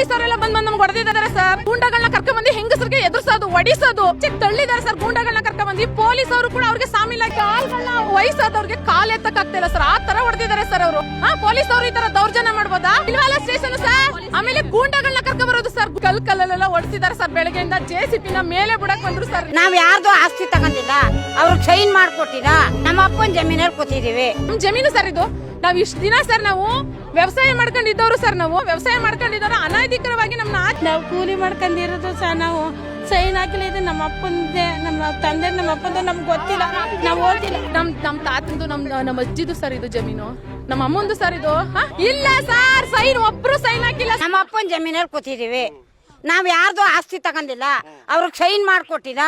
ಪೊಲೀಸರೆಲ್ಲ ಬಂದ್ ನಮ್ಗೆ ಹೊಡೆದಿದ್ದಾರೆ ಸರ್. ಗೂಂಡಗಳನ್ನ ಕರ್ಕೊಂಡ್ ಬಂದು ಹೆಂಗಸರಿಗೆ ಎದುರಿಸೋದು, ಹೊಡಿಸೋದು, ತಳ್ಳಿದ್ದಾರೆ ಸರ್. ಗೂಂಡಗಳನ್ನ ಕರ್ಕೊಂಡ್ ಬಂದು ಪೊಲೀಸರು ಕೂಡ ಅವ್ರಿಗೆ ಸಾಮಿಲ ಕಾಲ್ಗಳನ್ನ ವಯಸ್ಸಾದವ್ರಿಗೆ ಕಾಲ್ ಎತ್ತಕ್ ಆಗ್ತಿಲ್ಲ ಸರ್. ಆ ತರ ಹೊಡೆದಿದ್ದಾರೆ ಸರ್ ಅವರು. ಪೊಲೀಸ್ ಅವರು ಈ ತರ ದೌರ್ಜನ್ಯ ಮಾಡ್ಬೋದಾ? ಇಲ್ವಲ್ಲ ಸ್ಟೇಷನ್ ಸರ್. ಆಮೇಲೆ ಗೂಂಡಗಳನ್ನ ಕರ್ಕೊಂಡ್ ಬರೋದು ಸರ್. ಕಲ್ಲಲ್ಲೆಲ್ಲ ಹೊಡಿಸಿದ್ದಾರೆ ಸರ್. ಬೆಳಗ್ಗೆಯಿಂದ JCB ಮೇಲೆ ಬಿಡಕ್ ಬಂದ್ರು ಸರ್. ನಾವ್ ಯಾರ್ದು ಆಸ್ತಿ ತಗೊಂಡಿಲ್ಲ, ಅವ್ರಿಗೆ ಸೈನ್ ಮಾಡ್ಕೊಟ್ಟಿಲ್ಲ. ನಮ್ಮ ಅಪ್ಪನ ಜಮೀನಲ್ಲಿ ಕೂತಿದೀವಿ. ನಮ್ ಜಮೀನು ಸರ್ ಇದು. ನಾವ್ ಇಷ್ಟ ದಿನ ಸರ್ ನಾವು ವ್ಯವಸಾಯ ಮಾಡ್ಕೊಂಡಿದ್ದವ್ರು ಸರ್. ನಾವು ವ್ಯವಸಾಯ ಮಾಡ್ಕೊಂಡಿದ್ದವ್ರು ಅನಧಿಕೃತವಾಗಿ ನಾವು ಕೂಲಿ ಮಾಡ್ಕೊಂಡಿರೋದು ಸರ್. ನಾವು ಸೈನ್ ಹಾಕಿಲ್ಲ. ಇದು ನಮ್ಮ ಅಪ್ಪಂದೆ, ನಮ್ಮ ತಂದೆ, ನಮ್ಮ ಅಪ್ಪಂದು ನಮ್ಗೆ ಗೊತ್ತಿಲ್ಲ. ನಾವು ಓದಿಲ್ಲ. ನಮ್ ತಾತಂದು ನಮ್ಮ ಅಜ್ಜಿದು ಸರ್ ಇದು ಜಮೀನು. ನಮ್ಮ ಅಮ್ಮಂದು ಸರ್ ಇದು. ಇಲ್ಲ ಸರ್, ಸೈನ್ ಒಬ್ರು ಸೈನ್ ಹಾಕಿಲ್ಲ. ನಮ್ಮ ಅಪ್ಪನ ಜಮೀನಲ್ಲಿ ಕೂತಿದೀವಿ. ನಾವ್ ಯಾರ್ದು ಆಸ್ತಿ ತಗೊಂಡಿಲ್ಲ, ಅವ್ರಿಗೆ ಸೈನ್ ಮಾಡ್ಕೊಟ್ಟಿಲ್ಲ.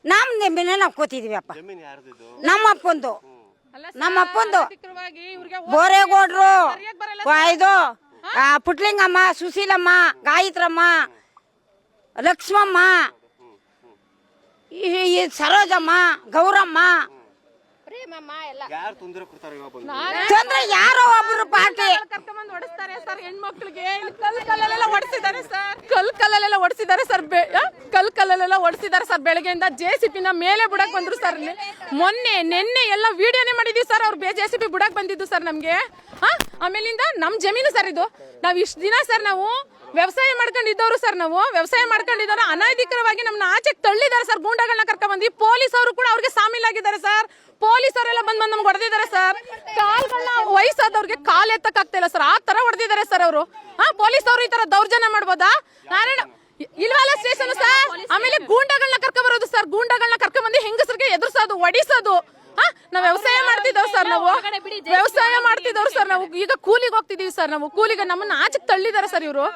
ನಮ್ ಜಮೀನಲ್ಲಿ ನಾವು ಕೂತಿದೀವಿ. ಅಪ್ಪ ನಮ್ಮ ಅಪ್ಪಂದು, ನಮ್ಮ ಅಪ್ಪಂದು. ಬೋರೇಗೌಡ್ರು, ಇದು ಪುಟ್ಲಿಂಗಮ್ಮ, ಸುಶೀಲಮ್ಮ, ಗಾಯತ್ರಮ್ಮ, ಲಕ್ಷ್ಮಮ್ಮ, ಸರೋಜಮ್ಮ, ಗೌರಮ್ಮ, ತೊಂದ್ರೆ ಯಾರೋ ಒಬ್ರು ಪಾರ್ಟಿ ಕರ್ಕೊಂಡ್ ಹೊಡಿಸ್ತಾರೆ ಸರ್. ಹೆಣ್ಮಕ್ಳಿಗೆ ಕಲ್ಲಲ್ಲೆಲ್ಲ ಹೊಡಿಸಿದ್ದಾರೆ ಸರ್. ಕಲ್ಲಲ್ಲೆಲ್ಲ ಹೊಡಿಸಿದ್ದಾರೆ ಸರ್. ಕಲ್ಲಲ್ಲೆಲ್ಲ ಹೊಡಿಸಿದ್ದಾರೆ ಸರ್. ಬೆಳಗ್ಗೆಯಿಂದ JCB ಮೇಲೆ ಬಿಡಕ್ ಬಂದ್ರು ಸರ್. ನಿನ್ನೆ ಎಲ್ಲ ವಿಡಿಯೋನೇ ಮಾಡಿದೀವಿ ಸರ್. ಅವ್ರು JCB ಬಿಡಕ್ ಬಂದಿದ್ದು ಸರ್ ನಮ್ಗೆ. ಆಮೇಲಿಂದ ನಮ್ ಜಮೀನು ಸರ್ ಇದು. ನಾವ್ ಇಷ್ಟ ದಿನ ಸರ್ ನಾವು ವ್ಯವಸಾಯ ಮಾಡ್ಕೊಂಡಿದ್ದವ್ರು ಸರ್. ನಾವು ವ್ಯವಸಾಯ ಮಾಡ್ಕೊಂಡಿದ್ದವ್ರು ಅನಧಿಕೃತವಾಗಿ ನಮ್ನ ಆಚೆಗೆ ತಳ್ಳಿದ್ದಾರೆ ಸರ್. ಗೂಂಡಗಳನ್ನ ಕರ್ಕೊಂಡ್ ಬಂದು ಪೊಲೀಸರು ಕೂಡ ಅವ್ರಿಗೆ ಸಾಮಿಲಾಗಿದ್ದಾರೆ ಸರ್. ಪೊಲೀಸರೆಲ್ಲ ಬಂದ್ ನಮ್ಗೆ ಹೊಡೆದಿದ್ದಾರೆ ಸರ್. ಕಾಲ್ಗಳನ್ನ ವಯಸ್ಸಾದವ್ರಿಗೆ ಕಾಲ್ ಎತ್ತಕ್ ಆಗ್ತಿಲ್ಲ ಸರ್. ಆ ತರ ಹೊಡೆದಿದ್ದಾರೆ ಸರ್ ಅವರು. ಪೊಲೀಸರು ಈ ತರ ದೌರ್ಜನ್ಯ ಮಾಡ್ಬೋದಾ? ನಾರಾಯಣ ಇಲ್ವಲ್ಲ ಸ್ಟೇಷನ್ ಸರ್. ಆಮೇಲೆ ಗೂಂಡಗಳನ್ನ ಕರ್ಕೊಂಡ್ ಬರೋದು ಸರ್. ಗೂಂಡಗಳನ್ನ ಕರ್ಕೊಂಡ್ ಬಂದು ಹೆಂಗಸರಿಗೆ ಎದುರಿಸೋದು, ಹೊಡಿಸೋದು. ನಾವ್ ವ್ಯವಸಾಯ ಮಾಡ್ತಿದ್ದವ್ರು ಸರ್. ನಾವು ವ್ಯವಸಾಯ ಮಾಡ್ತಿದ್ದವ್ರು ಸರ್. ನಾವು ಈಗ ಕೂಲಿಗೆ ಹೋಗ್ತಿದೀವಿ ಸರ್. ನಾವು ಕೂಲಿಗೆ ನಮ್ಮನ್ನ ಆಚೆಗೆ ತಳ್ಳಿದ್ದಾರೆ ಸರ್ ಇವರು.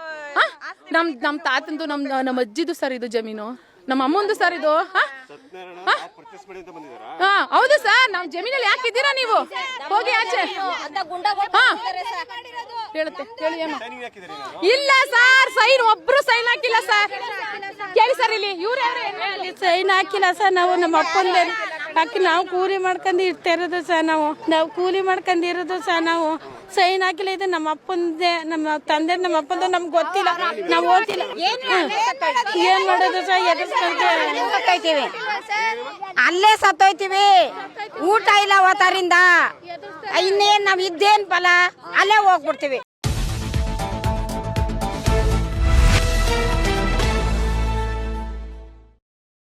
ನಮ್ ತಾತಂದು ನಮ್ಮ ಅಜ್ಜಿದು ಸರ್ ಇದು ಜಮೀನು. ನಮ್ಮ ಅಮ್ಮಂದು ಸರ್ ಇದು. ಹೌದು ಸರ್. ನಾವ್ ಜಮೀನಲ್ಲಿ ಯಾಕಿದ್ದೀರಾ ನೀವು? ಹೋಗಿ ಆಚೆ. ಹೇಳುತ್ತೆ ಹೇಳಿ. ಇಲ್ಲ ಸರ್, ಸೈನ್ ಒಬ್ರು ಸೈನ್ ಹಾಕಿಲ್ಲ ಸರ್. ಕೇಳಿ ಸರ್, ಇಲ್ಲಿ ಇವ್ರು ಸೈನ್ ಹಾಕಿಲ್ಲ ಸರ್. ನಾವು ನಮ್ಮ ಅಪ್ಪಂದೇ ಹಾಕಿ ನಾವು ಕೂಲಿ ಮಾಡ್ಕೊಂಡು ಇರ್ತಿರೋದು ಸರ್. ನಾವು ಕೂಲಿ ಮಾಡ್ಕೊಂಡಿರೋದು ಸರ್. ನಾವು ಸೈನ್ ಹಾಕಿಲ್ಲ. ಇದು ನಮ್ಮ ಅಪ್ಪಂದೆ, ನಮ್ಮ ತಂದೆ, ನಮ್ಮ ಅಪ್ಪಂದು ನಮ್ಗೆ ಗೊತ್ತಿಲ್ಲ. ನಾವು ಓದಿಲ್ಲ. ಏನ್ ಮಾಡೋದು ಸರ್? ಸತ್ತೋಯ್ತೀವಿ, ಅಲ್ಲೇ ಸತ್ತೋಯ್ತೀವಿ. ಊಟ ಇಲ್ಲ ಅವತ್ತರಿಂದ. ಇನ್ನೇನ್ ನಾವ್ ಇದ್ದೇನ್ ಫಲ? ಅಲ್ಲೇ ಹೋಗ್ಬಿಡ್ತೀವಿ.